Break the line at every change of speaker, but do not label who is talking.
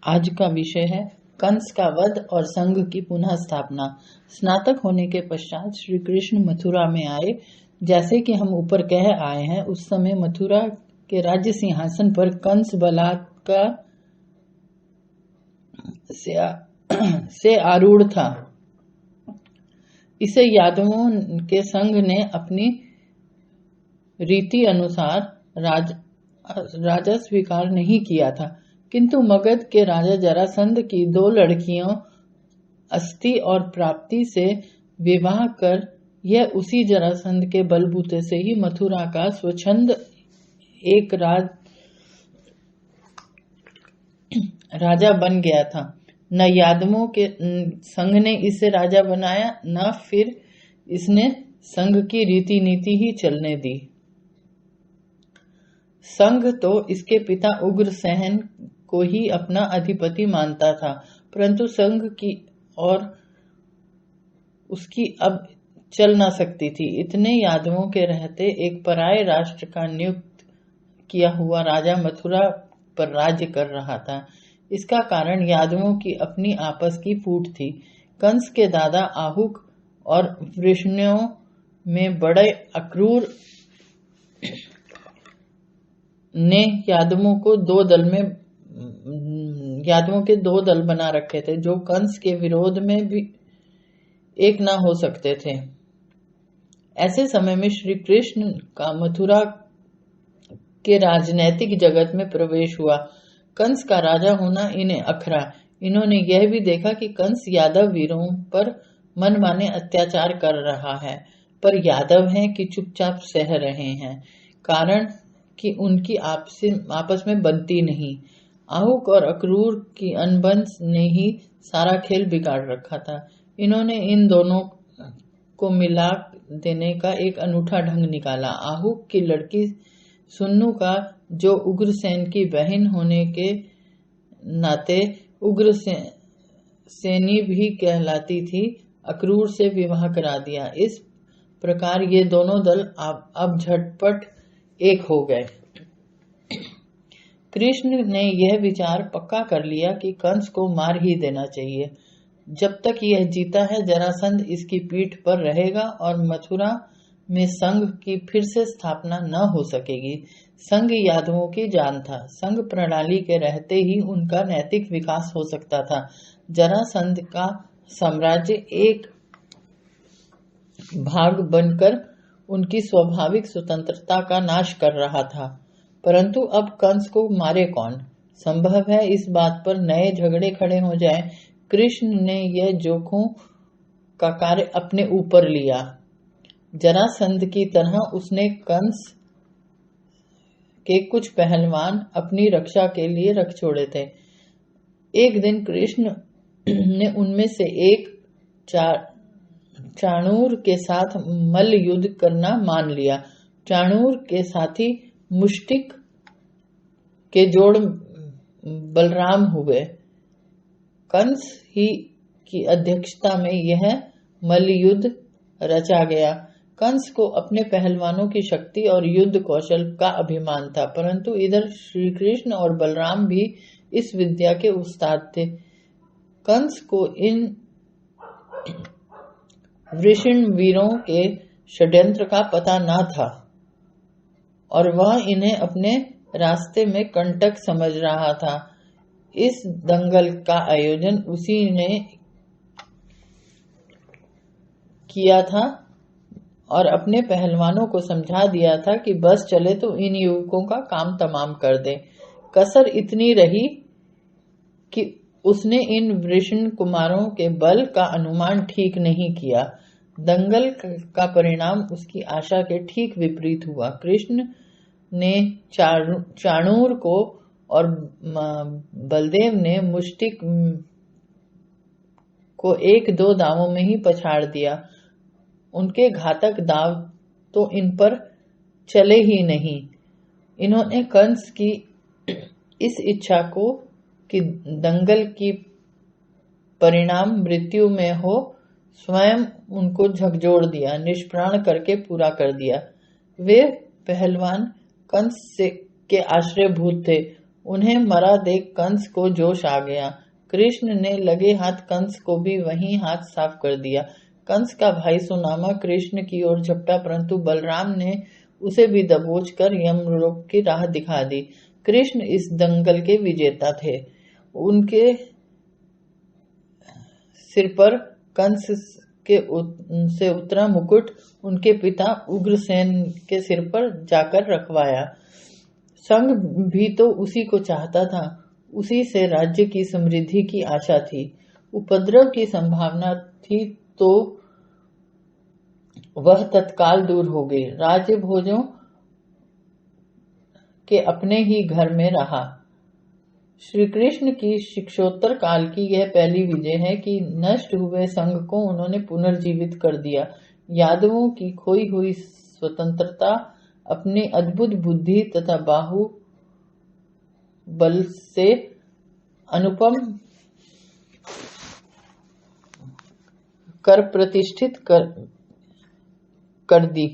आज का विषय है कंस का वध और संघ की पुनः स्थापना। स्नातक होने के पश्चात श्री कृष्ण मथुरा में आए। जैसे कि हम ऊपर कह आए हैं, उस समय मथुरा के राज्य सिंहासन पर कंस बलात्कार से आरूढ़ था। इसे यादवों के संघ ने अपनी रीति अनुसार राजा स्वीकार नहीं किया था, किंतु मगध के राजा जरासंध की 2 लड़कियों अस्ति और प्राप्ति से विवाह कर यह उसी जरासंध के बलबूते से ही मथुरा का स्वच्छंद एक राजा बन गया था। न यादवों के संघ ने इसे राजा बनाया, न फिर इसने संघ की रीति नीति ही चलने दी। संघ तो इसके पिता उग्रसेन को ही अपना अधिपति मानता था, परंतु संघ की और उसकी अब चल न सकती थी। इतने यादवों के रहते एक पराये राष्ट्र का नियुक्त किया हुआ राजा मथुरा पर राज्य कर रहा था। इसका कारण यादवों की अपनी आपस की फूट थी। कंस के दादा आहुक और वृषणियों में बड़े अक्रूर ने यादवों के 2 दल बना रखे थे, जो कंस के विरोध में भी एक ना हो सकते थे। ऐसे समय में श्री कृष्ण का मथुरा के राजनैतिक जगत में प्रवेश हुआ। कंस का राजा होना इन्हें अखरा। इन्होंने यह भी देखा कि कंस यादव वीरों पर मनमाने अत्याचार कर रहा है, पर यादव हैं कि चुपचाप सह रहे हैं, कारण कि उनकी आपस में बनती नहीं। आहुक और अक्रूर की अनबन ने ही सारा खेल बिगाड़ रखा था। इन्होंने इन दोनों को मिला देने का एक अनूठा ढंग निकाला। आहुक की लड़की सुन्नू का, जो उग्रसेन की बहन होने के नाते उग्रसेनी भी कहलाती थी, अक्रूर से विवाह करा दिया। इस प्रकार ये दोनों दल अब झटपट एक हो गए। कृष्ण ने यह विचार पक्का कर लिया कि कंस को मार ही देना चाहिए। जब तक यह जीता है, जरासंध इसकी पीठ पर रहेगा और मथुरा में संघ की फिर से स्थापना न हो सकेगी। संघ यादवों की जान था। संघ प्रणाली के रहते ही उनका नैतिक विकास हो सकता था। जरासंध का साम्राज्य एक भाग बनकर उनकी स्वाभाविक स्वतंत्रता का नाश कर रहा था। परंतु अब कंस को मारे कौन? संभव है इस बात पर नए झगड़े खड़े हो जाएं। कृष्ण ने यह जोखों का कार्य अपने ऊपर लिया। जरासंध की तरह उसने कंस के कुछ पहलवान अपनी रक्षा के लिए रख छोड़े थे। एक दिन कृष्ण ने उनमें से एक चाणूर के साथ मल्ल युद्ध करना मान लिया। चाणूर के साथी मुष्टिक के जोड़ बलराम हुए। कंस ही की अध्यक्षता में यह मल्ल युद्ध रचा गया। कंस को अपने पहलवानों की शक्ति और युद्ध कौशल का अभिमान था, परंतु इधर श्री कृष्ण और बलराम भी इस विद्या के उस्ताद थे। कंस को इन वृषण वीरों के षड्यंत्र का पता न था और वह इन्हें अपने रास्ते में कंटक समझ रहा था। इस दंगल का आयोजन उसी ने किया था और अपने पहलवानों को समझा दिया था कि बस चले तो इन युवकों का काम तमाम कर दे। कसर इतनी रही कि उसने इन वृषण कुमारों के बल का अनुमान ठीक नहीं किया। दंगल का परिणाम उसकी आशा के ठीक विपरीत हुआ। कृष्ण ने चाणूर को और बलदेव ने मुष्टिक को 1-2 दावों में ही पछाड़ दिया। उनके घातक दाव तो इन पर चले ही नहीं। इन्होंने कंस की इस इच्छा को कि दंगल की परिणाम मृत्यु में हो, स्वयं उनको झकझोर दिया, निष्प्राण करके पूरा कर दिया। वे पहलवान कंस के आश्रयभूत थे। उन्हें मरा देख कंस को जोश आ गया। कृष्ण ने लगे हाथ कंस को भी वहीं हाथ साफ कर दिया। कंस का भाई सुनामा कृष्ण की ओर झपटा, परंतु बलराम ने उसे भी दबोच कर यमलोक की राह दिखा दी। कृष्ण इस दंगल के विजेता थे। उनके सिर पर कंस से उतरा मुकुट उनके पिता उग्रसेन के सिर पर जाकर रखवाया। संग भी तो उसी को चाहता था, उसी से राज्य की समृद्धि की आशा थी। उपद्रव की संभावना थी तो वह तत्काल दूर हो गई। राज्य भोजों के अपने ही घर में रहा। श्री कृष्ण की शिक्षोत्तर काल की यह पहली विजय है कि नष्ट हुए संघ को उन्होंने पुनर्जीवित कर दिया। यादवों की खोई हुई स्वतंत्रता अपनी अद्भुत बुद्धि तथा बाहु बल से अनुपम कर प्रतिष्ठित कर दी।